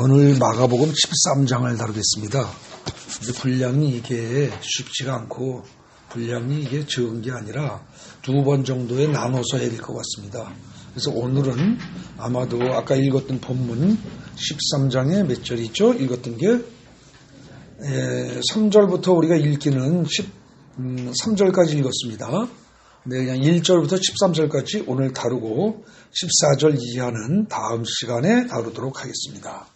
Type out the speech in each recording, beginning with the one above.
오늘 마가복음 13장을 다루겠습니다. 이제 분량이 이게 쉽지가 않고 분량이 이게 적은 게 아니라 두 번 정도에 나눠서 해야 될 것 같습니다. 그래서 오늘은 아마도 아까 읽었던 본문 13장에 몇 절 있죠? 읽었던 게 3절부터 우리가 읽기는 13절까지 읽었습니다. 네, 그냥 1절부터 13절까지 오늘 다루고 14절 이하는 다음 시간에 다루도록 하겠습니다.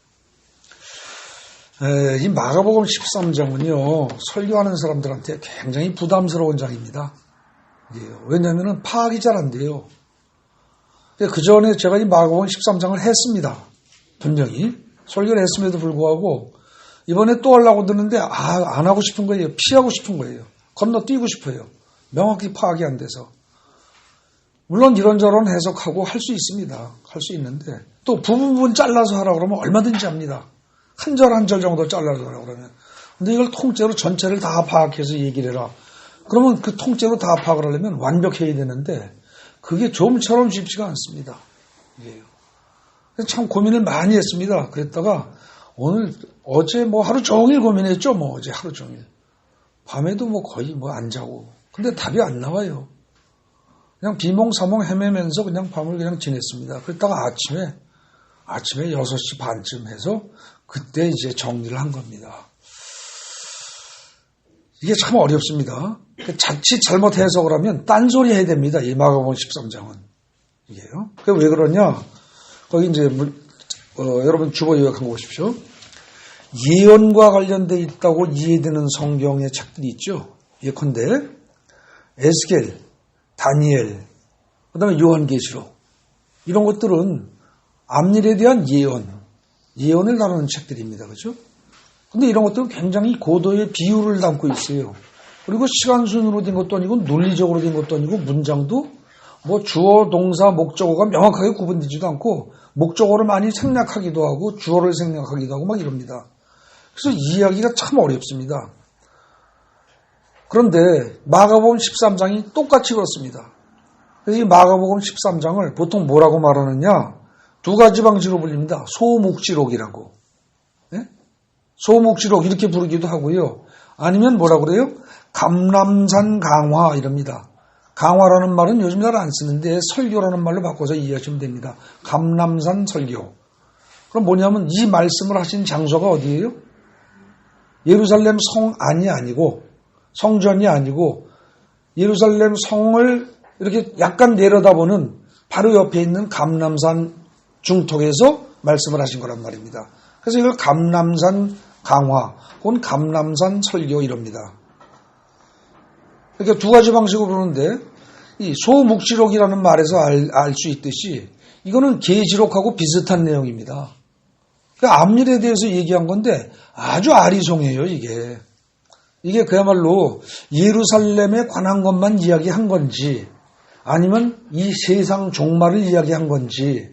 이 마가복음 13장은요, 설교하는 사람들한테 굉장히 부담스러운 장입니다. 왜냐하면 파악이 잘 안 돼요. 그 전에 제가 이 마가복음 13장을 했습니다. 분명히. 설교를 했음에도 불구하고 이번에 또 하려고 드는데 안 하고 싶은 거예요. 피하고 싶은 거예요. 건너뛰고 싶어요. 명확히 파악이 안 돼서. 물론 이런저런 해석하고 할 수 있습니다. 할 수 있는데 또 부분 잘라서 하라고 그러면 얼마든지 합니다. 한 절 한 절 정도 잘라서 하라고 그러면. 근데 이걸 통째로 전체를 다 파악해서 얘기를 해라. 그러면 그 통째로 다 파악을 하려면 완벽해야 되는데 그게 좀처럼 쉽지가 않습니다. 참 고민을 많이 했습니다. 그랬다가 어제 하루 종일 고민했죠. 어제 하루 종일. 밤에도 거의 안 자고. 근데 답이 안 나와요. 그냥 비몽사몽 헤매면서 그냥 밤을 그냥 지냈습니다. 그랬다가 아침에 6시 반쯤 해서 그때 이제 정리를 한 겁니다. 이게 참 어렵습니다. 자칫 잘못 해석을 하면 딴소리 해야 됩니다. 이 마가복음 13장은. 이게요. 왜 그러냐? 거기 이제, 여러분 주보 요약한 거 보십시오. 예언과 관련되어 있다고 이해되는 성경의 책들이 있죠. 예컨대, 에스겔, 다니엘, 그 다음에 요한계시록. 이런 것들은 앞일에 대한 예언을 다루는 책들입니다. 그죠? 근데 이런 것들은 굉장히 고도의 비유를 담고 있어요. 그리고 시간 순으로 된 것도 아니고 논리적으로 된 것도 아니고 문장도 주어, 동사, 목적어가 명확하게 구분되지도 않고 목적어를 많이 생략하기도 하고 주어를 생략하기도 하고 이럽니다. 그래서 이해하기가 참 어렵습니다. 그런데 마가복음 13장이 똑같이 그렇습니다. 그래서 이 마가복음 13장을 보통 뭐라고 말하느냐? 두 가지 방식으로 불립니다. 소묵시록이라고. 네? 소묵시록 이렇게 부르기도 하고요. 아니면 뭐라 그래요? 감람산 강화 이럽니다. 강화라는 말은 요즘 잘 안 쓰는데 설교라는 말로 바꿔서 이해하시면 됩니다. 감람산 설교. 그럼 뭐냐면 이 말씀을 하신 장소가 어디예요? 예루살렘 성 안이 아니고 성전이 아니고 예루살렘 성을 이렇게 약간 내려다보는 바로 옆에 있는 감람산 중턱에서 말씀을 하신 거란 말입니다. 그래서 이걸 감람산 강화 혹은 감람산 설교 이럽니다. 그러니까 두 가지 방식으로 부르는데 이 소묵시록이라는 말에서 알 수 있듯이 이거는 계시록하고 비슷한 내용입니다. 그러니까 앞일에 대해서 얘기한 건데 아주 아리송해요. 이게 그야말로 예루살렘에 관한 것만 이야기한 건지 아니면 이 세상 종말을 이야기한 건지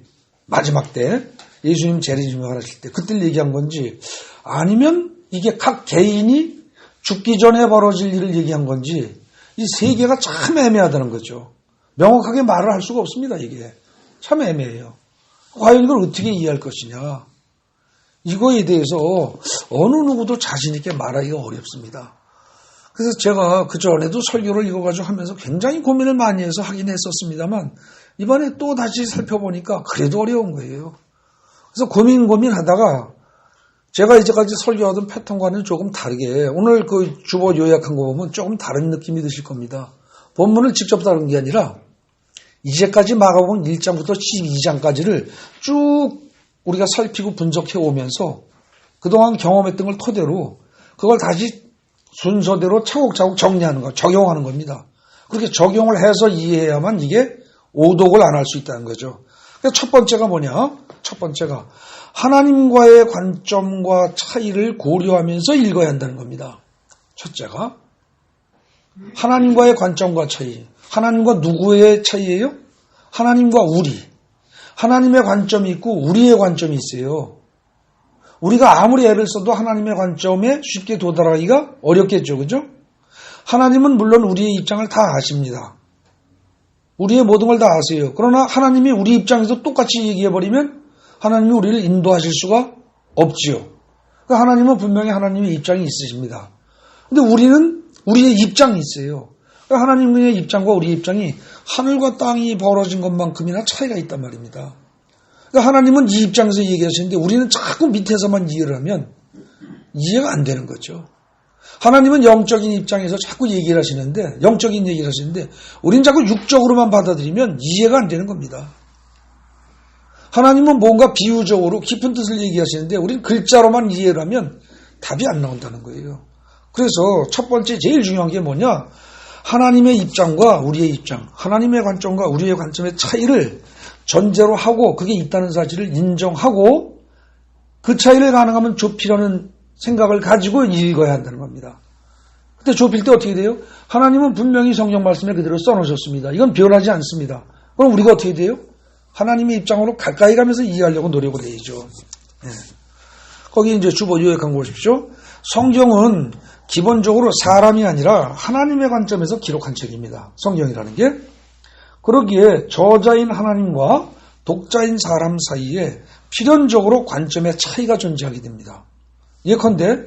마지막 때 예수님 재림하실 때 그때 얘기한 건지 아니면 이게 각 개인이 죽기 전에 벌어질 일을 얘기한 건지 이 세 개가 참 애매하다는 거죠. 명확하게 말을 할 수가 없습니다. 이게 참 애매해요. 과연 이걸 어떻게 이해할 것이냐. 이거에 대해서 어느 누구도 자신 있게 말하기가 어렵습니다. 그래서 제가 그전에도 설교를 읽어가지고 하면서 굉장히 고민을 많이 해서 하긴 했었습니다만 이번에 또 다시 살펴보니까 그래도 어려운 거예요. 그래서 고민하다가 제가 이제까지 설교하던 패턴과는 조금 다르게 오늘 그 주보 요약한 거 보면 조금 다른 느낌이 드실 겁니다. 본문을 직접 다룬 게 아니라 이제까지 마가복음 1장부터 12장까지를 쭉 우리가 살피고 분석해 오면서 그동안 경험했던 걸 토대로 그걸 다시 순서대로 차곡차곡 정리하는 거, 적용하는 겁니다. 그렇게 적용을 해서 이해해야만 이게 오독을 안 할 수 있다는 거죠. 그래서 첫 번째가 뭐냐? 첫 번째가 하나님과의 관점과 차이를 고려하면서 읽어야 한다는 겁니다. 첫째가 하나님과의 관점과 차이. 하나님과 누구의 차이예요? 하나님과 우리. 하나님의 관점이 있고 우리의 관점이 있어요. 우리가 아무리 애를 써도 하나님의 관점에 쉽게 도달하기가 어렵겠죠. 그죠? 하나님은 물론 우리의 입장을 다 아십니다. 우리의 모든 걸 다 아세요. 그러나 하나님이 우리 입장에서 똑같이 얘기해버리면 하나님이 우리를 인도하실 수가 없지요. 그러니까 하나님은 분명히 하나님의 입장이 있으십니다. 근데 우리는 우리의 입장이 있어요. 그러니까 하나님의 입장과 우리의 입장이 하늘과 땅이 벌어진 것만큼이나 차이가 있단 말입니다. 그러니까 하나님은 이 입장에서 얘기하시는데 우리는 자꾸 밑에서만 이해를 하면 이해가 안 되는 거죠. 하나님은 영적인 입장에서 자꾸 얘기를 하시는데, 영적인 얘기를 하시는데 우리는 자꾸 육적으로만 받아들이면 이해가 안 되는 겁니다. 하나님은 뭔가 비유적으로 깊은 뜻을 얘기하시는데 우리는 글자로만 이해를 하면 답이 안 나온다는 거예요. 그래서 첫 번째 제일 중요한 게 뭐냐? 하나님의 입장과 우리의 입장, 하나님의 관점과 우리의 관점의 차이를 전제로 하고 그게 있다는 사실을 인정하고 그 차이를 가능하면 좁히려는 생각을 가지고 읽어야 한다는 겁니다. 그때 좁힐 때 어떻게 돼요? 하나님은 분명히 성경 말씀에 그대로 써놓으셨습니다. 이건 변하지 않습니다. 그럼 우리가 어떻게 돼요? 하나님의 입장으로 가까이 가면서 이해하려고 노력을 해야죠. 네. 거기 이제 주보 요약한 거 보십시오. 성경은 기본적으로 사람이 아니라 하나님의 관점에서 기록한 책입니다. 성경이라는 게. 그러기에 저자인 하나님과 독자인 사람 사이에 필연적으로 관점의 차이가 존재하게 됩니다. 예컨대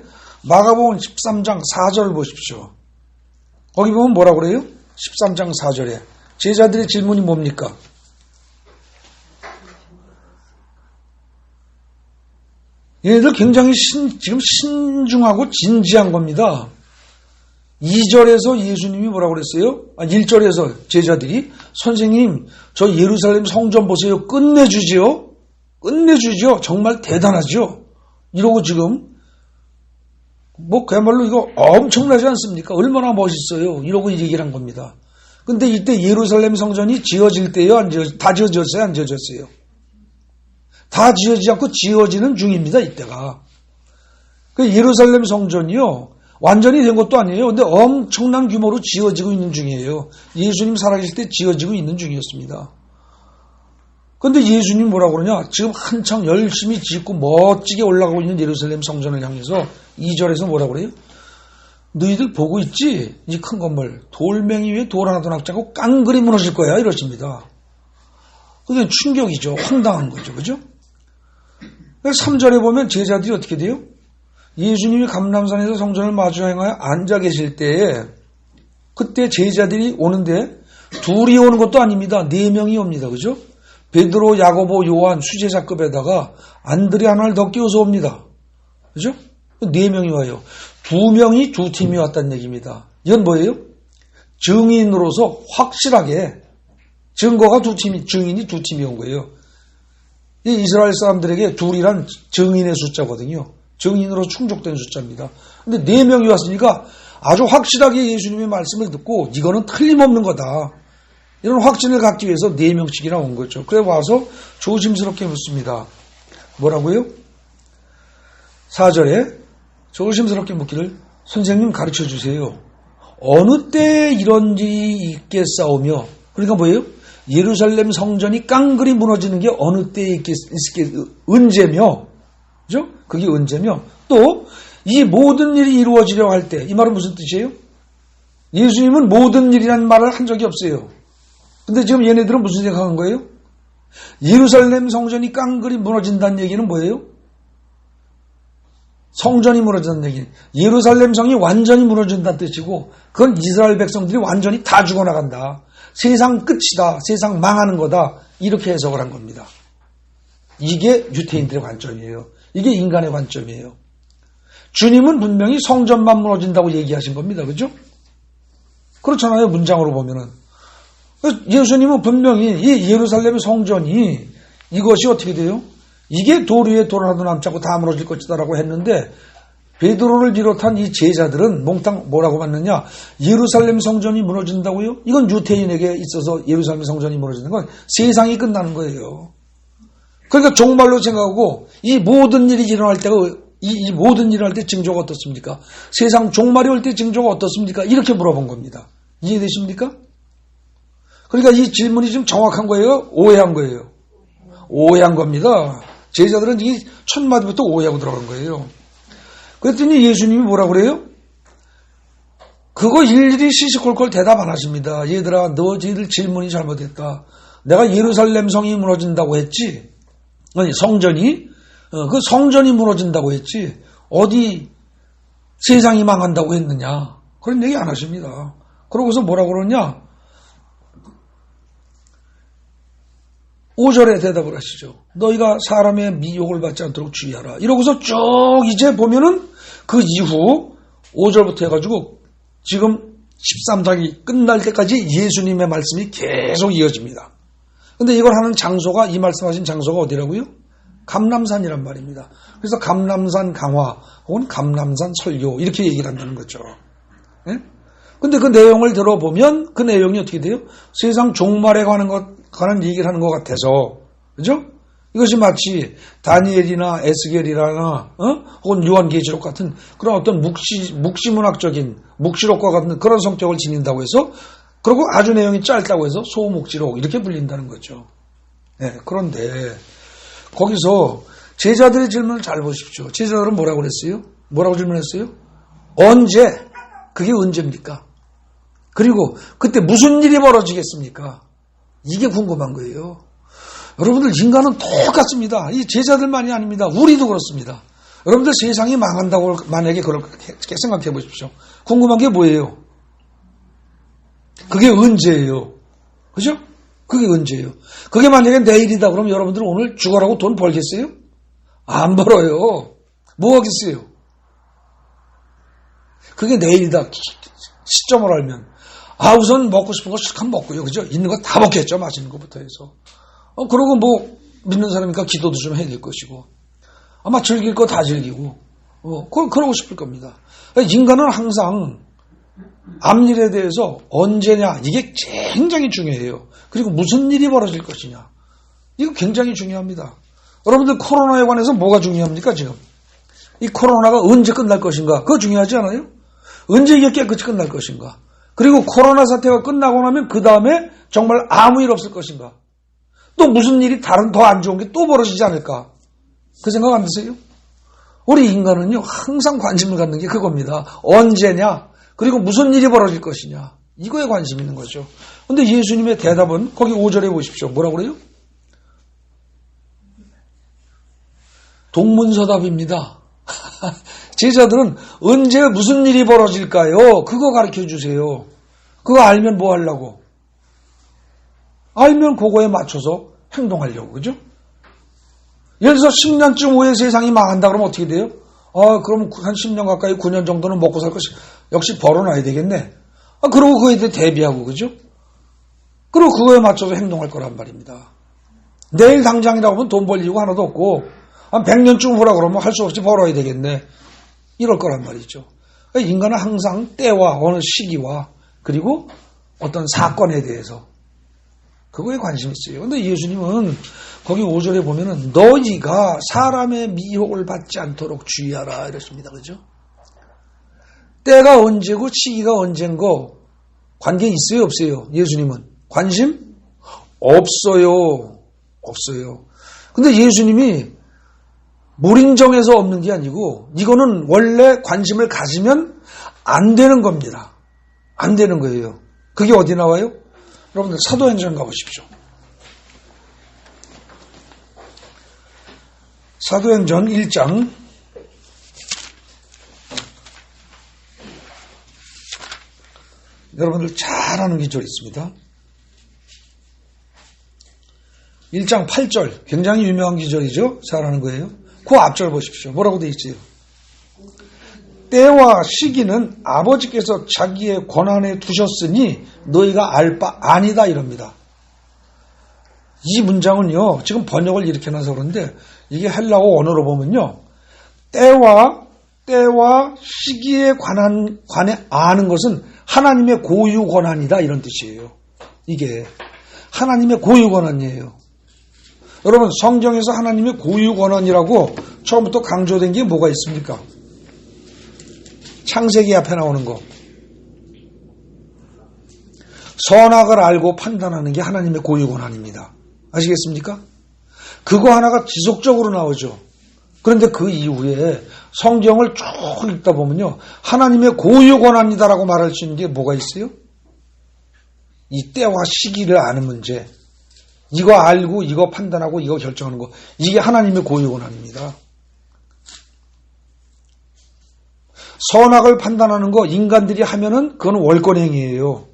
마가복음 13장 4절을 보십시오. 거기 보면 뭐라고 그래요? 13장 4절에 제자들의 질문이 뭡니까? 얘네들 굉장히 지금 신중하고 진지한 겁니다. 2절에서 예수님이 뭐라고 그랬어요? 1절에서 제자들이 선생님 저 예루살렘 성전 보세요. 끝내주지요. 끝내주죠. 정말 대단하죠. 이러고 지금 그야말로 이거 엄청나지 않습니까? 얼마나 멋있어요. 이러고 얘기를 한 겁니다. 근데 이때 예루살렘 성전이 지어질 때요? 다 지어졌어요? 안 지어졌어요? 다 지어지지 않고 지어지는 중입니다. 이때가. 그 예루살렘 성전이요. 완전히 된 것도 아니에요. 근데 엄청난 규모로 지어지고 있는 중이에요. 예수님 살아계실 때 지어지고 있는 중이었습니다. 근데 예수님 뭐라고 그러냐? 지금 한창 열심히 짓고 멋지게 올라가고 있는 예루살렘 성전을 향해서 2절에서 뭐라고 그래요? 너희들 보고 있지? 이 큰 건물. 돌멩이 위에 돌 하나도 낙지 않고 깡그리 무너질 거야. 이러십니다. 그게 충격이죠. 황당한 거죠. 그죠? 3절에 보면 제자들이 어떻게 돼요? 예수님이 감람산에서 성전을 마주 행하여 앉아 계실 때에 그때 제자들이 오는데 둘이 오는 것도 아닙니다. 4명이 옵니다. 그죠? 베드로, 야고보, 요한 수제자급에다가 안드레 하나를 더 끼워서 옵니다. 그죠? 4명이 와요. 2명이 2팀이 왔다는 얘기입니다. 이건 뭐예요? 증인으로서 확실하게 증거가 2팀이, 증인이 2팀이 온 거예요. 이 이스라엘 사람들에게 둘이란 증인의 숫자거든요. 증인으로 충족된 숫자입니다. 근데 4명이 왔으니까 아주 확실하게 예수님의 말씀을 듣고 이거는 틀림없는 거다. 이런 확신을 갖기 위해서 4명씩이나 온 거죠. 그래 와서 조심스럽게 묻습니다. 뭐라고요? 4절에 조심스럽게 묻기를 선생님 가르쳐 주세요. 어느 때에 이런 일이 있겠사오며 그러니까 뭐예요? 예루살렘 성전이 깡그리 무너지는 게 어느 때에 언제며 그죠? 그게 언제며 또 이 모든 일이 이루어지려고 할 때 이 말은 무슨 뜻이에요? 예수님은 모든 일이라는 말을 한 적이 없어요. 근데 지금 얘네들은 무슨 생각한 거예요? 예루살렘 성전이 깡그리 무너진다는 얘기는 뭐예요? 성전이 무너진다는 얘기는 예루살렘 성이 완전히 무너진다는 뜻이고 그건 이스라엘 백성들이 완전히 다 죽어나간다. 세상 끝이다. 세상 망하는 거다. 이렇게 해석을 한 겁니다. 이게 유태인들의 관점이에요. 이게 인간의 관점이에요. 주님은 분명히 성전만 무너진다고 얘기하신 겁니다. 그죠? 그렇잖아요. 문장으로 보면은. 예수님은 분명히 이 예루살렘 성전이 이것이 어떻게 돼요? 이게 돌 위에 돌 하나도 남지 않고 다 무너질 것이다라고 했는데 베드로를 비롯한 이 제자들은 몽땅 뭐라고 봤느냐? 예루살렘 성전이 무너진다고요? 이건 유태인에게 있어서 예루살렘 성전이 무너지는 건 세상이 끝나는 거예요. 그러니까 종말로 생각하고 이 모든 일이 일어날 때가 이 모든 일을 할 때 징조가 어떻습니까? 세상 종말이 올 때 징조가 어떻습니까? 이렇게 물어본 겁니다. 이해되십니까? 그러니까 이 질문이 좀 정확한 거예요? 오해한 거예요? 오해한 겁니다. 제자들은 이 첫 마디부터 오해하고 들어간 거예요. 그랬더니 예수님이 뭐라고 그래요? 그거 일일이 시시콜콜 대답 안 하십니다. 얘들아, 너희들 질문이 잘못했다. 내가 예루살렘 성이 무너진다고 했지? 아니, 성전이? 그 성전이 무너진다고 했지 어디 세상이 망한다고 했느냐. 그런 얘기 안 하십니다. 그러고서 뭐라고 그러냐. 5절에 대답을 하시죠. 너희가 사람의 미혹을 받지 않도록 주의하라. 이러고서 쭉 이제 보면은 그 이후 5절부터 해가지고 지금 13장이 끝날 때까지 예수님의 말씀이 계속 이어집니다. 근데 이걸 하는 장소가 이 말씀하신 장소가 어디라고요? 감람산이란 말입니다. 그래서 감람산 강화 혹은 감람산 설교 이렇게 얘기를 한다는 거죠. 예? 근데 그 내용을 들어보면 그 내용이 어떻게 돼요? 세상 종말에 관한 얘기를 하는 것 같아서, 그죠? 이것이 마치 다니엘이나 에스겔이나 혹은 요한계시록 같은 그런 어떤 묵시문학적인 묵시록과 같은 그런 성격을 지닌다고 해서 그리고 아주 내용이 짧다고 해서 소묵시록 이렇게 불린다는 거죠. 네, 그런데 거기서 제자들의 질문을 잘 보십시오. 제자들은 뭐라고 그랬어요? 뭐라고 질문했어요? 언제? 그게 언제입니까? 그리고 그때 무슨 일이 벌어지겠습니까? 이게 궁금한 거예요. 여러분들 인간은 똑같습니다. 이 제자들만이 아닙니다. 우리도 그렇습니다. 여러분들 세상이 망한다고 만약에 그렇게 생각해 보십시오. 궁금한 게 뭐예요? 그게 언제예요? 그죠? 그게 언제예요? 그게 만약에 내일이다 그러면 여러분들 오늘 죽어라고 돈 벌겠어요? 안 벌어요. 뭐 하겠어요? 그게 내일이다. 시점을 알면. 우선 먹고 싶은 거 실컷 먹고요. 그죠? 있는 거 다 먹겠죠. 맛있는 것부터 해서. 그러고 뭐 믿는 사람이니까 기도도 좀 해야 될 것이고. 아마 즐길 거 다 즐기고. 그러고 싶을 겁니다. 인간은 항상 앞일에 대해서 언제냐 이게 굉장히 중요해요. 그리고 무슨 일이 벌어질 것이냐. 이거 굉장히 중요합니다. 여러분들 코로나에 관해서 뭐가 중요합니까 지금? 이 코로나가 언제 끝날 것인가? 그거 중요하지 않아요? 언제 이게 깨끗이 끝날 것인가? 그리고 코로나 사태가 끝나고 나면 그 다음에 정말 아무 일 없을 것인가? 또 무슨 일이 다른 더 안 좋은 게 또 벌어지지 않을까? 그 생각 안 드세요? 우리 인간은요 항상 관심을 갖는 게 그겁니다. 언제냐? 그리고 무슨 일이 벌어질 것이냐? 이거에 관심 있는 거죠. 그런데 예수님의 대답은 거기 5절에 보십시오. 뭐라고 그래요? 동문서답입니다. 제자들은 언제 무슨 일이 벌어질까요? 그거 가르쳐 주세요. 그거 알면 뭐 하려고? 알면 그거에 맞춰서 행동하려고. 그죠? 예를 들어서 10년쯤 후에 세상이 망한다 그러면 어떻게 돼요? 그럼 한 10년 가까이 9년 정도는 먹고 살 것이 역시 벌어놔야 되겠네. 그러고 그거에 대해 대비하고. 그죠? 그리고 그거에 맞춰서 행동할 거란 말입니다. 내일 당장이라고 하면 돈 벌 이유가 하나도 없고 한 100년쯤 후라 그러면 할 수 없이 벌어야 되겠네. 이럴 거란 말이죠. 인간은 항상 때와 어느 시기와 그리고 어떤 사건에 대해서 그거에 관심이 있어요. 그런데 예수님은 거기 5절에 보면은 너희가 사람의 미혹을 받지 않도록 주의하라 이랬습니다. 그죠? 때가 언제고 시기가 언젠거 관계 있어요 없어요? 예수님은 관심? 없어요. 없어요. 근데 예수님이 무인정에서 없는 게 아니고 이거는 원래 관심을 가지면 안 되는 겁니다. 안 되는 거예요. 그게 어디 나와요? 여러분들 사도행전 가보십시오. 사도행전 1장 여러분들 잘 아는 기절이 있습니다. 1장 8절 굉장히 유명한 기절이죠. 잘 아는 거예요. 그 앞절 보십시오. 뭐라고 되어 있어요? 때와 시기는 아버지께서 자기의 권한에 두셨으니 너희가 알 바 아니다 이럽니다. 이 문장은요. 지금 번역을 이렇게 해놔서 그런데 이게 헬라어 언어로 보면요. 때와 시기에 관해 아는 것은 하나님의 고유 권한이다 이런 뜻이에요. 이게 하나님의 고유 권한이에요. 여러분 성경에서 하나님의 고유 권한이라고 처음부터 강조된 게 뭐가 있습니까? 창세기 앞에 나오는 거. 선악을 알고 판단하는 게 하나님의 고유 권한입니다. 아시겠습니까? 그거 하나가 지속적으로 나오죠. 그런데 그 이후에 성경을 쭉 읽다 보면요. 하나님의 고유 권한이다라고 말할 수 있는 게 뭐가 있어요? 이 때와 시기를 아는 문제. 이거 알고 이거 판단하고 이거 결정하는 거. 이게 하나님의 고유 권한입니다. 선악을 판단하는 거 인간들이 하면은 그건 월권행위예요.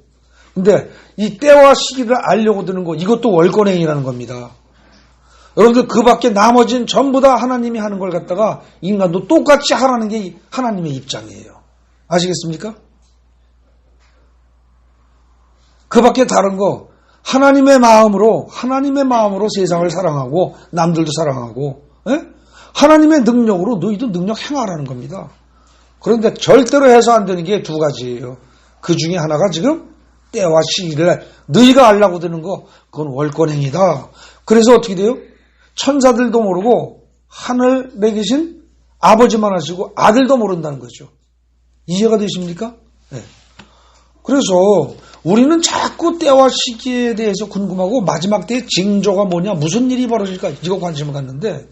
근데 이 때와 시기를 알려고 드는 거 이것도 월권행위라는 겁니다. 여러분들 그 밖에 나머지는 전부 다 하나님이 하는 걸 갖다가 인간도 똑같이 하라는 게 하나님의 입장이에요. 아시겠습니까? 그 밖에 다른 거 하나님의 마음으로 세상을 사랑하고 남들도 사랑하고 하나님의 능력으로 너희도 능력 행하라는 겁니다. 그런데 절대로 해서 안 되는 게 두 가지예요. 그 중에 하나가 지금 때와 시기를 너희가 알라고 드는 거 그건 월권행위다. 그래서 어떻게 돼요? 천사들도 모르고 하늘에 계신 아버지만 아시고 아들도 모른다는 거죠. 이해가 되십니까? 네. 그래서 우리는 자꾸 때와 시기에 대해서 궁금하고 마지막 때의 징조가 뭐냐, 무슨 일이 벌어질까 이거 관심을 갖는데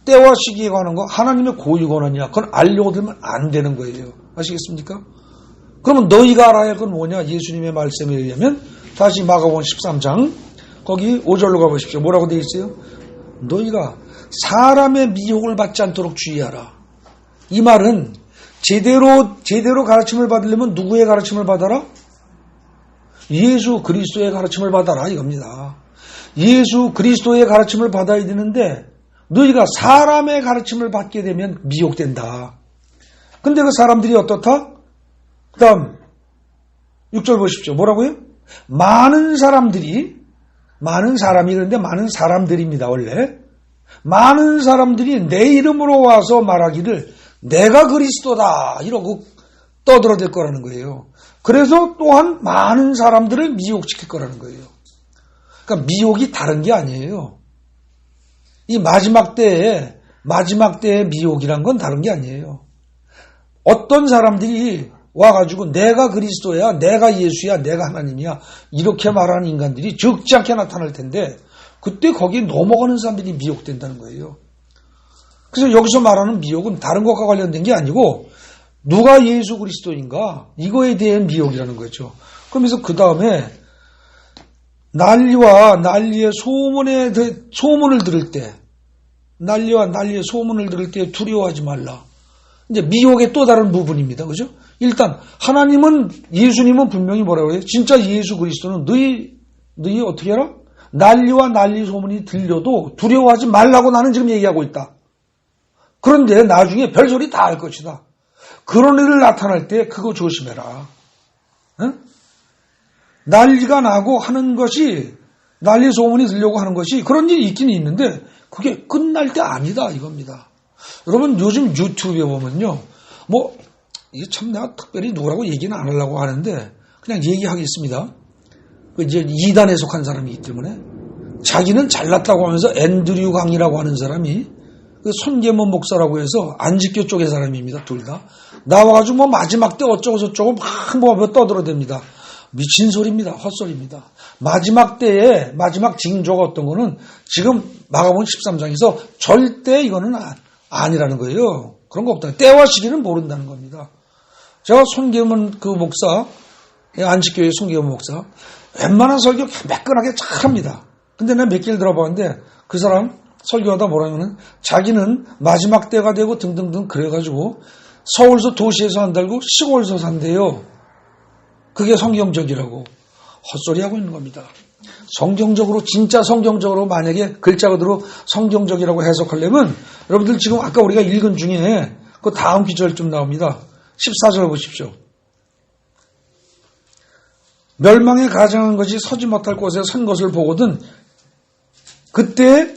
때와 시기에 관한 거 하나님의 고유 권한이야. 그건 알려고 들면 안 되는 거예요. 아시겠습니까? 그러면 너희가 알아야 할 건 뭐냐? 예수님의 말씀에 의하면 다시 마가복음 13장 거기 5절로 가보십시오. 뭐라고 되어 있어요? 너희가 사람의 미혹을 받지 않도록 주의하라. 이 말은 제대로 가르침을 받으려면 누구의 가르침을 받아라? 예수 그리스도의 가르침을 받아라 이겁니다. 예수 그리스도의 가르침을 받아야 되는데 너희가 사람의 가르침을 받게 되면 미혹된다. 근데 그 사람들이 어떻다? 그 다음 6절 보십시오. 뭐라고요? 많은 사람이 그런데 많은 사람들입니다. 원래 많은 사람들이 내 이름으로 와서 말하기를 내가 그리스도다 이러고 떠들어댈 거라는 거예요. 그래서 또한 많은 사람들을 미혹시킬 거라는 거예요. 그러니까 미혹이 다른 게 아니에요. 이 마지막 때의 미혹이란 건 다른 게 아니에요. 어떤 사람들이 와가지고 내가 그리스도야, 내가 예수야, 내가 하나님이야 이렇게 말하는 인간들이 적지 않게 나타날 텐데 그때 거기에 넘어가는 사람들이 미혹된다는 거예요. 그래서 여기서 말하는 미혹은 다른 것과 관련된 게 아니고 누가 예수 그리스도인가 이거에 대한 미혹이라는 거죠. 그러면서 그 다음에 난리와 난리의 소문을 들을 때 두려워하지 말라. 이제 미혹의 또 다른 부분입니다. 그죠? 일단 예수님은 분명히 뭐라고 해요? 진짜 예수 그리스도는 너희 어떻게 해라? 난리와 난리 소문이 들려도 두려워하지 말라고 나는 지금 얘기하고 있다. 그런데 나중에 별소리 다 할 것이다. 그런 일을 나타날 때 그거 조심해라. 응? 난리가 나고 하는 것이 난리 소문이 들려고 하는 것이 그런 일이 있긴 있는데 그게 끝날 때 아니다 이겁니다. 여러분 요즘 유튜브에 보면요. 이게 참 내가 특별히 누구라고 얘기는 안 하려고 하는데 그냥 얘기하겠습니다. 이제 2단에 속한 사람이기 때문에 자기는 잘났다고 하면서 앤드류 강이라고 하는 사람이 손계문 목사라고 해서 안지교 쪽의 사람입니다. 둘 다. 나와가지고 마지막 때 어쩌고 저쩌고 막 떠들어댑니다. 미친 소리입니다. 헛소리입니다. 마지막 때에 마지막 징조가 어떤 거는 지금 마가복음 13장에서 절대 이거는 아니라는 거예요. 그런 거 없다. 때와 시기는 모른다는 겁니다. 제가 손계문 그 목사, 안지교의 손계문 목사, 웬만한 설교 매끈하게 잘합니다. 근데 내가 몇 개를 들어봤는데 그 사람 설교하다 뭐라면은 자기는 마지막 때가 되고 등등등 그래가지고 서울서 도시에서 산다고 시골에서 산대요. 그게 성경적이라고 헛소리하고 있는 겁니다. 성경적으로 진짜 성경적으로 만약에 글자 그대로 성경적이라고 해석하려면 여러분들 지금 아까 우리가 읽은 중에 그 다음 기절 좀 나옵니다. 14절 보십시오. 멸망에 가증한 것이 서지 못할 곳에 선 것을 보거든 그때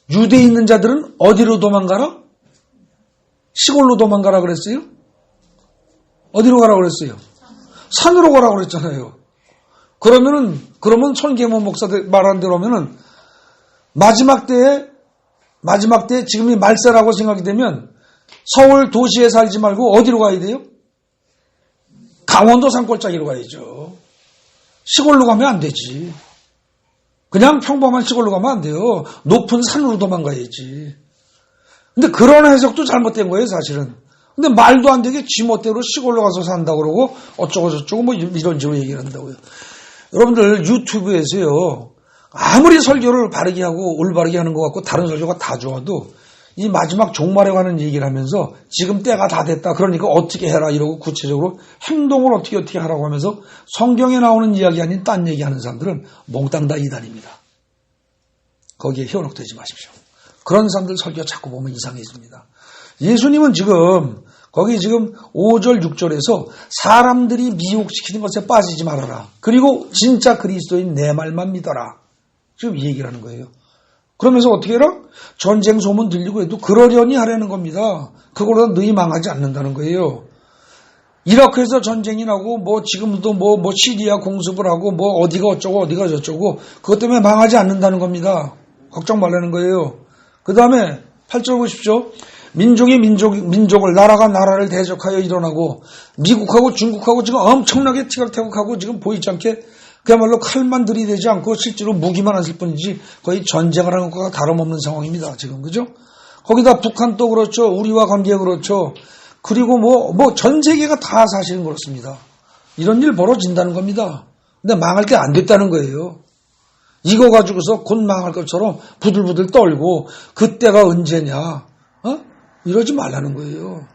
유대에 있는 자들은 어디로 도망가라? 시골로 도망가라 그랬어요? 어디로 가라 그랬어요? 산으로 가라 그랬잖아요. 그러면 손계문 목사들 말한 대로 하면은 마지막 때에 지금이 말세라고 생각이 되면 서울 도시에 살지 말고 어디로 가야 돼요? 강원도 산골짜기로 가야죠. 시골로 가면 안 되지. 그냥 평범한 시골로 가면 안 돼요. 높은 산으로 도망가야지. 근데 그런 해석도 잘못된 거예요, 사실은. 근데 말도 안 되게 지멋대로 시골로 가서 산다고 그러고 어쩌고 저쩌고 이런 식으로 얘기를 한다고요. 여러분들 유튜브에서요. 아무리 설교를 바르게 하고 올바르게 하는 것 같고 다른 설교가 다 좋아도 이 마지막 종말에 관한 얘기를 하면서 지금 때가 다 됐다. 그러니까 어떻게 해라 이러고 구체적으로 행동을 어떻게 하라고 하면서 성경에 나오는 이야기 아닌 딴 얘기하는 사람들은 몽땅 다 이단입니다. 거기에 현혹되지 마십시오. 그런 사람들 설교 자꾸 보면 이상해집니다. 예수님은 거기 지금 5절 6절에서 사람들이 미혹시키는 것에 빠지지 말아라. 그리고 진짜 그리스도인 내 말만 믿어라. 지금 이 얘기를 하는 거예요. 그러면서 어떻게 해라? 전쟁 소문 들리고 해도 그러려니 하라는 겁니다. 그걸로 너희 망하지 않는다는 거예요. 이라크에서 전쟁이 나고 지금도 시리아 공습을 하고 어디가 어쩌고 어디가 저쩌고 그것 때문에 망하지 않는다는 겁니다. 걱정 말라는 거예요. 그 다음에 8절 보십시오. 민족이 민족을 나라가 나라를 대적하여 일어나고 미국하고 중국하고 지금 엄청나게 티격태격하고 지금 보이지 않게 그야말로 칼만 들이대지 않고 실제로 무기만 안 쓸 뿐이지 거의 전쟁을 하는 것과 다름없는 상황입니다. 지금 그죠? 거기다 북한도 그렇죠. 우리와 관계가 그렇죠. 그리고 전 세계가 다 사실은 그렇습니다. 이런 일 벌어진다는 겁니다. 근데 망할 게 안 됐다는 거예요. 이거 가지고서 곧 망할 것처럼 부들부들 떨고 그때가 언제냐? 이러지 말라는 거예요.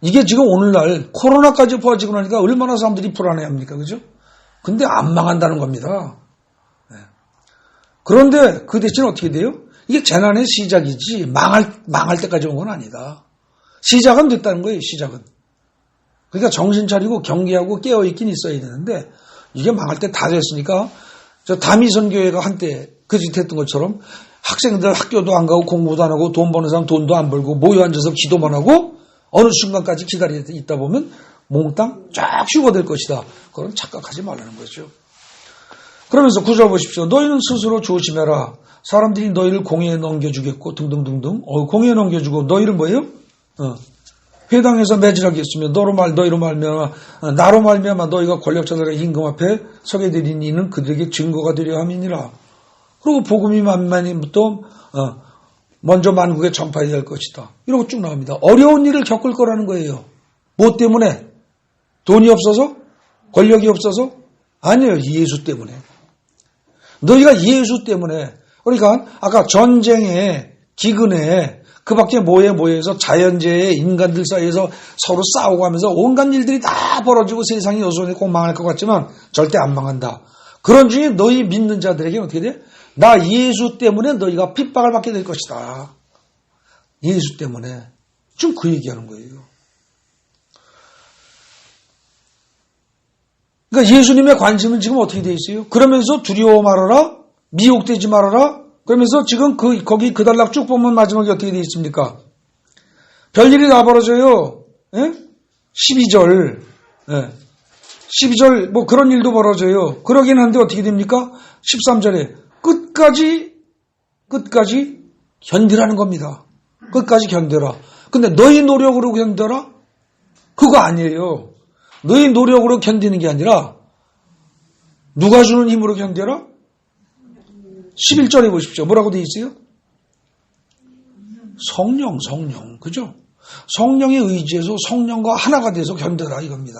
이게 지금 오늘날 코로나까지 퍼지고 나니까 얼마나 사람들이 불안해합니까? 그죠? 근데 안 망한다는 겁니다. 네. 그런데 그 대신 어떻게 돼요? 이게 재난의 시작이지 망할 때까지 온 건 아니다. 시작은 됐다는 거예요. 시작은. 그러니까 정신 차리고 경계하고 깨어있긴 있어야 되는데 이게 망할 때 다 됐으니까 저 다미선 교회가 한때 그 짓 했던 것처럼 학생들 학교도 안 가고 공부도 안 하고 돈 버는 사람 돈도 안 벌고 모여 앉아서 기도만 하고 어느 순간까지 기다리다 있다 보면 몽땅 쫙 휴거될 것이다. 그건 착각하지 말라는 거죠. 그러면서 9절 보십시오. 너희는 스스로 조심해라. 사람들이 너희를 공회에 넘겨주겠고 등등등등. 공회에 넘겨주고 너희를 뭐예요? 회당에서 매질하겠으며 너희로 말미암아 나로 말미암아 너희가 권력자들의 임금 앞에 서게 되리니 이는 그들에게 증거가 되려 함이니라. 그리고 복음이 만만히부터 먼저 만국에 전파해야 할 것이다. 이러고 쭉 나옵니다. 어려운 일을 겪을 거라는 거예요. 뭐 때문에? 돈이 없어서? 권력이 없어서? 아니에요. 예수 때문에. 너희가 예수 때문에. 그러니까 아까 전쟁에 기근에 그 밖에 모여서 자연재해 인간들 사이에서 서로 싸우고 하면서 온갖 일들이 다 벌어지고 세상이 여전히 꼭 망할 것 같지만 절대 안 망한다. 그런 중에 너희 믿는 자들에게 어떻게 돼? 나 예수 때문에 너희가 핍박을 받게 될 것이다. 예수 때문에. 지금 그 얘기하는 거예요. 그러니까 예수님의 관심은 지금 어떻게 돼 있어요? 그러면서 두려워 말아라. 미혹되지 말아라. 그러면서 지금 거기 그 단락 쭉 보면 마지막에 어떻게 돼 있습니까? 별일이 다 벌어져요. 예? 12절. 예. 12절 그런 일도 벌어져요. 그러긴 한데 어떻게 됩니까? 13절에 끝까지 견디라는 겁니다. 끝까지 견뎌라. 근데 너희 노력으로 견뎌라? 그거 아니에요. 너희 노력으로 견디는 게 아니라 누가 주는 힘으로 견뎌라? 11절에 보십시오. 뭐라고 되어 있어요? 성령. 그죠? 성령의 의지에서 성령과 하나가 돼서 견뎌라 이겁니다.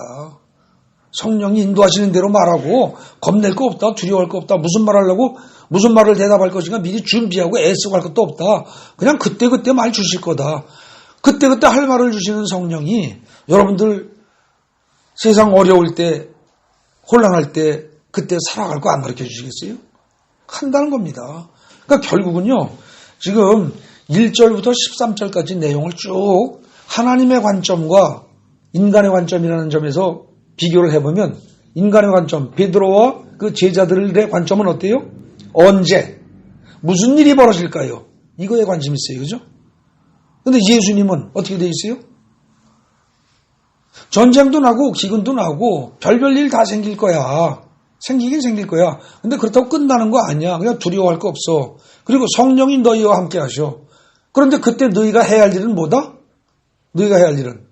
성령이 인도하시는 대로 말하고 겁낼 거 없다. 두려워할 거 없다. 무슨 말 하려고 무슨 말을 대답할 것인가 미리 준비하고 애쓰고 할 것도 없다. 그냥 그때그때 말 주실 거다. 그때그때 할 말을 주시는 성령이 여러분들 세상 어려울 때 혼란할 때 그때 살아갈 거 안 가르쳐 주시겠어요? 한다는 겁니다. 그러니까 결국은요. 지금 1절부터 13절까지 내용을 쭉 하나님의 관점과 인간의 관점이라는 점에서 비교를 해보면 인간의 관점, 베드로와 그 제자들의 관점은 어때요? 언제? 무슨 일이 벌어질까요? 이거에 관심이 있어요. 그죠? 근데 예수님은 어떻게 돼 있어요? 전쟁도 나고 기근도 나고 별별 일 다 생길 거야. 생기긴 생길 거야. 근데 그렇다고 끝나는 거 아니야. 그냥 두려워할 거 없어. 그리고 성령이 너희와 함께 하셔. 그런데 그때 너희가 해야 할 일은 뭐다? 너희가 해야 할 일은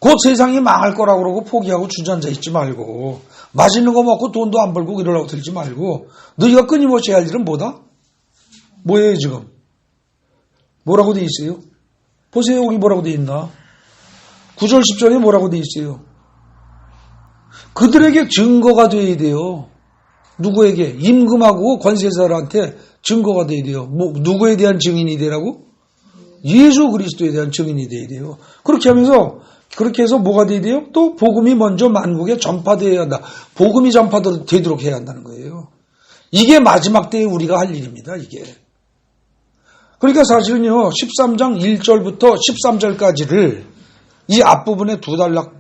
곧 세상이 망할 거라고 그러고 포기하고 주저앉아 있지 말고 맛있는 거 먹고 돈도 안 벌고 이러려고 들지 말고 너희가 끊임없이 해야 할 일은 뭐다? 뭐예요 지금? 뭐라고 돼 있어요? 보세요. 여기 뭐라고 돼 있나? 9절 10절에 뭐라고 돼 있어요? 그들에게 증거가 돼야 돼요. 누구에게? 임금하고 권세자들한테 증거가 돼야 돼요. 뭐 누구에 대한 증인이 되라고? 예수 그리스도에 대한 증인이 돼야 돼요. 그렇게 해서 뭐가 돼야 돼요? 또 복음이 먼저 만국에 전파되어야 한다. 복음이 전파되도록 해야 한다는 거예요. 이게 마지막 때에 우리가 할 일입니다. 이게. 그러니까 사실은요. 13장 1절부터 13절까지를 이 앞부분에 두 단락,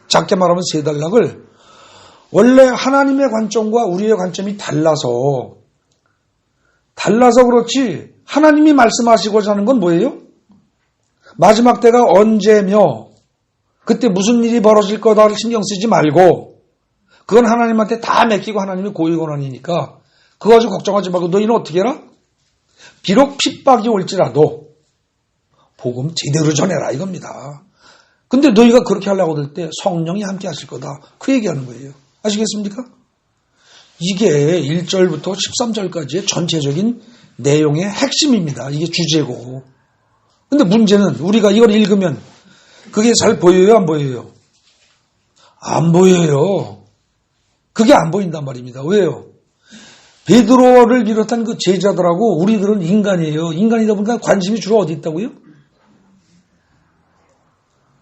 작게 말하면 세 단락을 원래 하나님의 관점과 우리의 관점이 달라서 그렇지 하나님이 말씀하시고자 하는 건 뭐예요? 마지막 때가 언제며 그때 무슨 일이 벌어질 거다를 신경 쓰지 말고 그건 하나님한테 다 맡기고 하나님이 고유 권한이니까 그거 가지고 걱정하지 말고 너희는 어떻게 해라? 비록 핍박이 올지라도 복음 제대로 전해라 이겁니다. 근데 너희가 그렇게 하려고 들 때 성령이 함께 하실 거다. 그 얘기하는 거예요. 아시겠습니까? 이게 1절부터 13절까지의 전체적인 내용의 핵심입니다. 이게 주제고. 근데 문제는 우리가 이걸 읽으면 그게 잘 보여요? 안 보여요? 안 보여요. 그게 안 보인단 말입니다. 왜요? 베드로를 비롯한 그 제자들하고 우리들은 인간이에요. 인간이다 보니까 관심이 주로 어디 있다고요?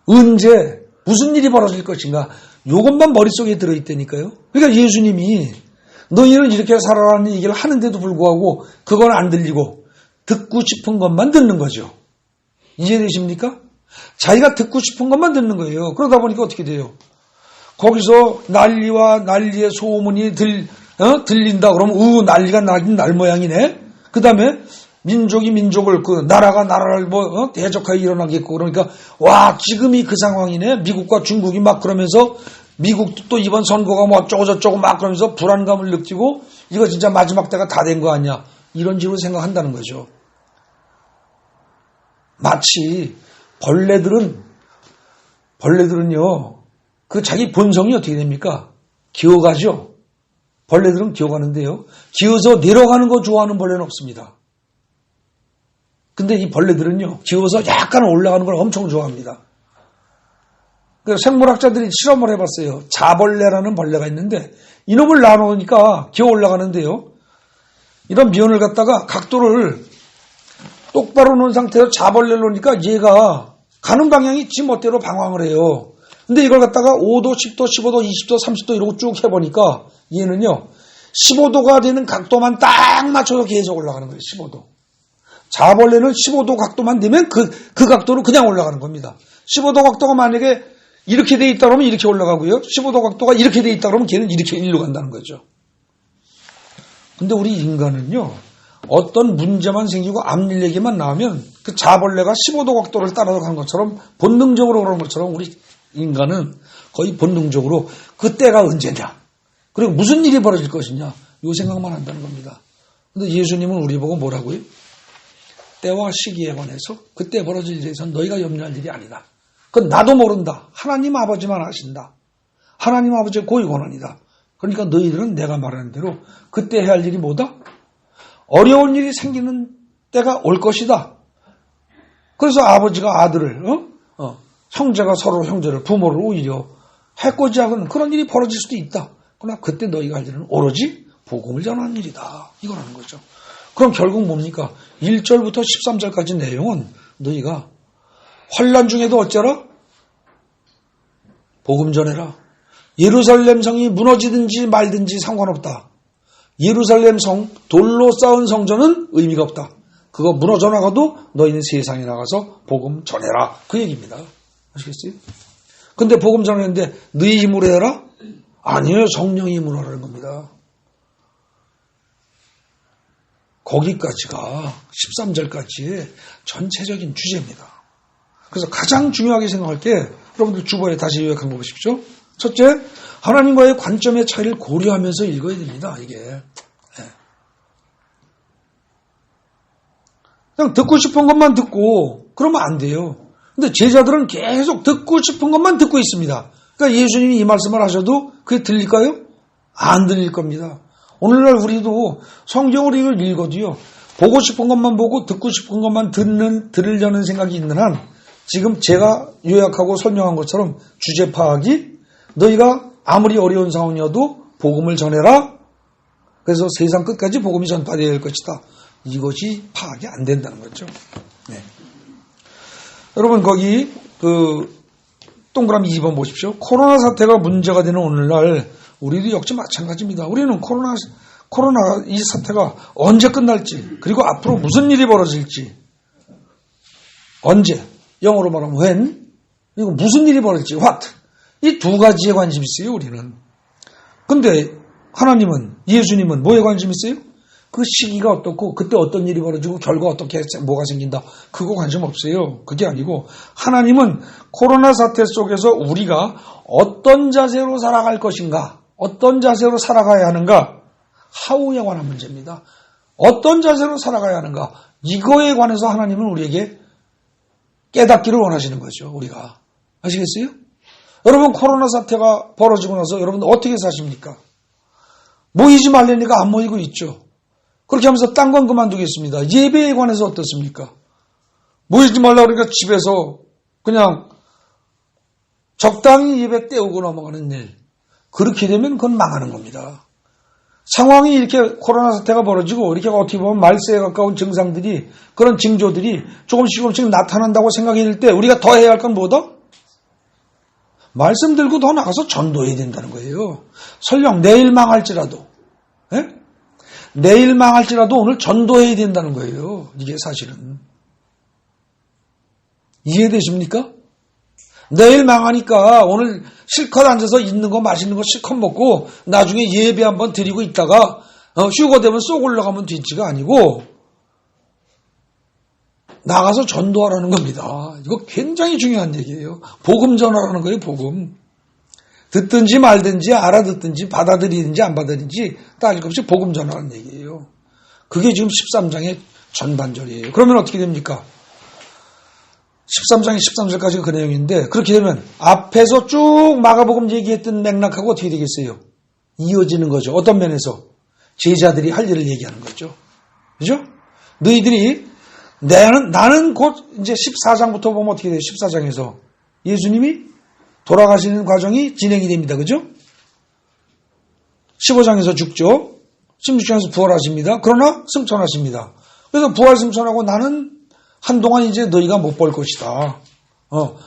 언제 무슨 일이 벌어질 것인가 이것만 머릿속에 들어있다니까요. 그러니까 예수님이 너희는 이렇게 살아라는 얘기를 하는데도 불구하고 그건 안 들리고 듣고 싶은 것만 듣는 거죠. 이해되십니까? 자기가 듣고 싶은 것만 듣는 거예요. 그러다 보니까 어떻게 돼요? 거기서 난리와 난리의 소문이 들린다 그러면 난리가 나긴 날 모양이네. 그 다음에 민족이 민족을 나라가 나라를 대적하게 일어나겠고 그러니까 와 지금이 그 상황이네. 미국과 중국이 막 그러면서 미국도 또 이번 선거가 뭐 어쩌고 저쩌고 막 그러면서 불안감을 느끼고 이거 진짜 마지막 때가 다 된 거 아니야. 이런 식으로 생각한다는 거죠. 마치 벌레들은요 그 자기 본성이 어떻게 됩니까? 기어가죠. 벌레들은 기어가는데요. 기어서 내려가는 거 좋아하는 벌레는 없습니다. 근데 이 벌레들은요, 기어서 약간 올라가는 걸 엄청 좋아합니다. 생물학자들이 실험을 해봤어요. 자벌레라는 벌레가 있는데, 이놈을 놔놓으니까 기어 올라가는데요. 이런 미온을 갖다가 각도를 똑바로 놓은 상태에서 자벌레를 놓으니까 얘가 가는 방향이 지 멋대로 방황을 해요. 근데 이걸 갖다가 5도, 10도, 15도, 20도, 30도 이러고 쭉 해보니까 얘는요, 15도가 되는 각도만 딱 맞춰서 계속 올라가는 거예요. 15도. 자벌레는 15도 각도만 되면 그 각도로 그냥 올라가는 겁니다. 15도 각도가 만약에 이렇게 돼 있다 그러면 이렇게 올라가고요. 15도 각도가 이렇게 돼 있다 그러면 걔는 이렇게 일로 간다는 거죠. 근데 우리 인간은요. 어떤 문제만 생기고 앞일 얘기만 나오면 그 자벌레가 15도 각도를 따라서 가는 것처럼 본능적으로 그러는 것처럼 우리 인간은 거의 본능적으로 그때가 언제냐. 그리고 무슨 일이 벌어질 것이냐. 이 생각만 한다는 겁니다. 근데 예수님은 우리 보고 뭐라고요? 때와 시기에 관해서 그때 벌어질 일에 대해서는 너희가 염려할 일이 아니다. 그건 나도 모른다. 하나님 아버지만 아신다. 하나님 아버지의 고유 권한이다. 그러니까 너희들은 내가 말하는 대로 그때 해야 할 일이 뭐다? 어려운 일이 생기는 때가 올 것이다. 그래서 아버지가 아들을, 형제가 서로 형제를, 부모를 오히려 해코지하는 그런 일이 벌어질 수도 있다. 그러나 그때 너희가 할 일은 오로지 복음을 전하는 일이다. 이거라는 거죠. 그럼 결국 뭡니까? 1절부터 13절까지 내용은 너희가 환난 중에도 어쩌라? 복음 전해라. 예루살렘 성이 무너지든지 말든지 상관없다. 예루살렘 성, 돌로 쌓은 성전은 의미가 없다. 그거 무너져 나가도 너희는 세상에 나가서 복음 전해라. 그 얘기입니다. 아시겠어요? 근데 복음 전하는데 너희 힘으로 해라? 아니에요. 성령의 힘으로 하라는 겁니다. 거기까지가 13절까지의 전체적인 주제입니다. 그래서 가장 중요하게 생각할 때 여러분들 주보에 다시 요약한 거 보십시오. 첫째, 하나님과의 관점의 차이를 고려하면서 읽어야 됩니다. 이게. 그냥 듣고 싶은 것만 듣고 그러면 안 돼요. 근데 제자들은 계속 듣고 싶은 것만 듣고 있습니다. 그러니까 예수님이 이 말씀을 하셔도 그게 들릴까요? 안 들릴 겁니다. 오늘날 우리도 성경을 읽어도요. 보고 싶은 것만 보고 듣고 싶은 것만 들으려는 생각이 있는 한 지금 제가 요약하고 설명한 것처럼 주제 파악이 너희가 아무리 어려운 상황이어도 복음을 전해라. 그래서 세상 끝까지 복음이 전파되어야 할 것이다. 이것이 파악이 안 된다는 거죠. 네. 여러분 거기 동그라미 2번 보십시오. 코로나 사태가 문제가 되는 오늘날 우리도 역시 마찬가지입니다. 우리는 코로나 이 사태가 언제 끝날지, 그리고 앞으로 무슨 일이 벌어질지, 언제, 영어로 말하면 when, 그리고 무슨 일이 벌어질지, what, 이 두 가지에 관심이 있어요, 우리는. 근데 하나님은, 예수님은 뭐에 관심이 있어요? 그 시기가 어떻고 그때 어떤 일이 벌어지고 결과 어떻게 뭐가 생긴다, 그거 관심 없어요. 그게 아니고 하나님은 코로나 사태 속에서 우리가 어떤 자세로 살아갈 것인가, 어떤 자세로 살아가야 하는가, 하우에 관한 문제입니다. 어떤 자세로 살아가야 하는가, 이거에 관해서 하나님은 우리에게 깨닫기를 원하시는 거죠. 우리가 아시겠어요? 여러분 코로나 사태가 벌어지고 나서 여러분 어떻게 사십니까? 모이지 말라니까 안 모이고 있죠. 그렇게 하면서 딴 건 그만두겠습니다. 예배에 관해서 어떻습니까? 모이지 말라 그러니까 집에서 그냥 적당히 예배 때우고 넘어가는 일, 그렇게 되면 그건 망하는 겁니다. 상황이 이렇게 코로나 사태가 벌어지고 이렇게 어떻게 보면 말세에 가까운 증상들이, 그런 징조들이 조금씩 나타난다고 생각이 들 때 우리가 더 해야 할 건 뭐다? 말씀 들고 더 나가서 전도해야 된다는 거예요. 설령 내일 망할지라도, 내일 망할지라도 오늘 전도해야 된다는 거예요. 이게 사실은. 이해되십니까? 내일 망하니까 오늘 실컷 앉아서 있는 거 맛있는 거 실컷 먹고 나중에 예배 한번 드리고 있다가 휴거 되면 쏙 올라가면 된지가 아니고 나가서 전도하라는 겁니다. 이거 굉장히 중요한 얘기예요. 복음 전하라는 거예요. 복음. 듣든지 말든지 알아듣든지 받아들이든지 안 받아들이든지 따질 것 없이 복음 전하라는 얘기예요. 그게 지금 13장의 전반절이에요. 그러면 어떻게 됩니까? 13장의 13절까지가 그 내용인데, 그렇게 되면 앞에서 쭉 마가복음 얘기했던 맥락하고 어떻게 되겠어요? 이어지는 거죠. 어떤 면에서? 제자들이 할 일을 얘기하는 거죠. 그죠? 너희들이 나는 곧 이제 14장부터 보면 어떻게 돼요? 14장에서 예수님이 돌아가시는 과정이 진행이 됩니다. 그죠? 15장에서 죽죠. 16장에서 부활하십니다. 그러나 승천하십니다. 그래서 부활 승천하고 나는 한동안 이제 너희가 못 볼 것이다.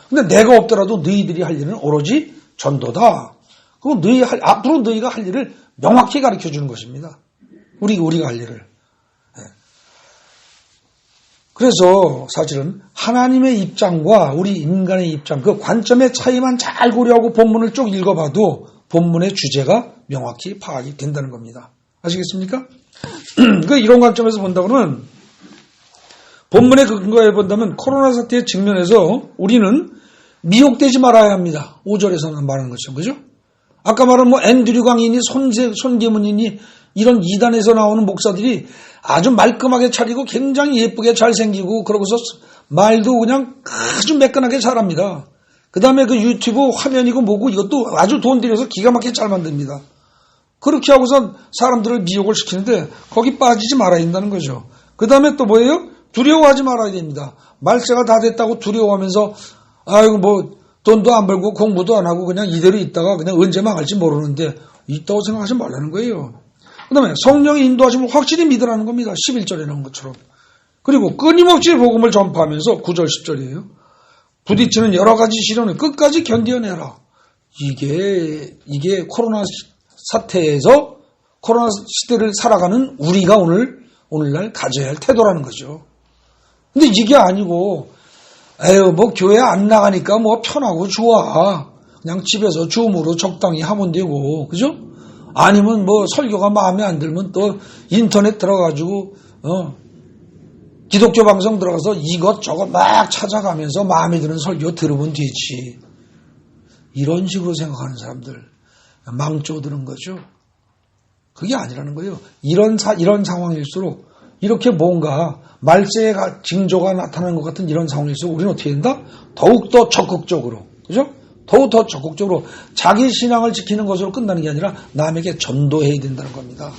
근데 내가 없더라도 너희들이 할 일은 오로지 전도다. 그럼 앞으로 너희가 할 일을 명확히 가르쳐 주는 것입니다. 우리가 할 일을. 그래서 사실은 하나님의 입장과 우리 인간의 입장, 그 관점의 차이만 잘 고려하고 본문을 쭉 읽어봐도 본문의 주제가 명확히 파악이 된다는 겁니다. 아시겠습니까? 이런 관점에서 본다고는 본문의 근거에 본다면 코로나 사태에 직면해서 우리는 미혹되지 말아야 합니다. 5절에서는 말하는 것처럼. 그죠? 아까 말한 앤드류 강인이 손계문이니 이런 이단에서 나오는 목사들이 아주 말끔하게 차리고 굉장히 예쁘게 잘생기고 그러고서 말도 그냥 아주 매끈하게 잘합니다. 그 다음에 그 유튜브 화면이고 뭐고 이것도 아주 돈 들여서 기가 막히게 잘 만듭니다. 그렇게 하고선 사람들을 미혹을 시키는데 거기 빠지지 말아야 된다는 거죠. 그 다음에 또 뭐예요? 두려워하지 말아야 됩니다. 말세가 다 됐다고 두려워하면서 아이고 뭐 돈도 안 벌고 공부도 안 하고 그냥 이대로 있다가 그냥 언제 망할지 모르는데 있다고 생각하지 말라는 거예요. 그 다음에 성령의 인도하심을 확실히 믿으라는 겁니다. 11절에 나온 것처럼. 그리고 끊임없이 복음을 전파하면서 9절 10절이에요. 부딪히는 여러 가지 시련을 끝까지 견뎌내라. 이게 코로나 사태에서 코로나 시대를 살아가는 우리가 오늘날 가져야 할 태도라는 거죠. 근데 이게 아니고 뭐 교회 안 나가니까 뭐 편하고 좋아. 그냥 집에서 줌으로 적당히 하면 되고. 그죠? 아니면 뭐 설교가 마음에 안 들면 또 인터넷 들어가지고 기독교 방송 들어가서 이것저것 막 찾아가면서 마음에 드는 설교 들으면 되지. 이런 식으로 생각하는 사람들 망조드는 거죠. 그게 아니라는 거예요. 이런 상황일수록 이렇게 뭔가 말세의 징조가 나타나는 것 같은 이런 상황일수록 우리는 어떻게 된다? 더욱더 적극적으로, 그죠? 더욱더 적극적으로 자기 신앙을 지키는 것으로 끝나는 게 아니라 남에게 전도해야 된다는 겁니다.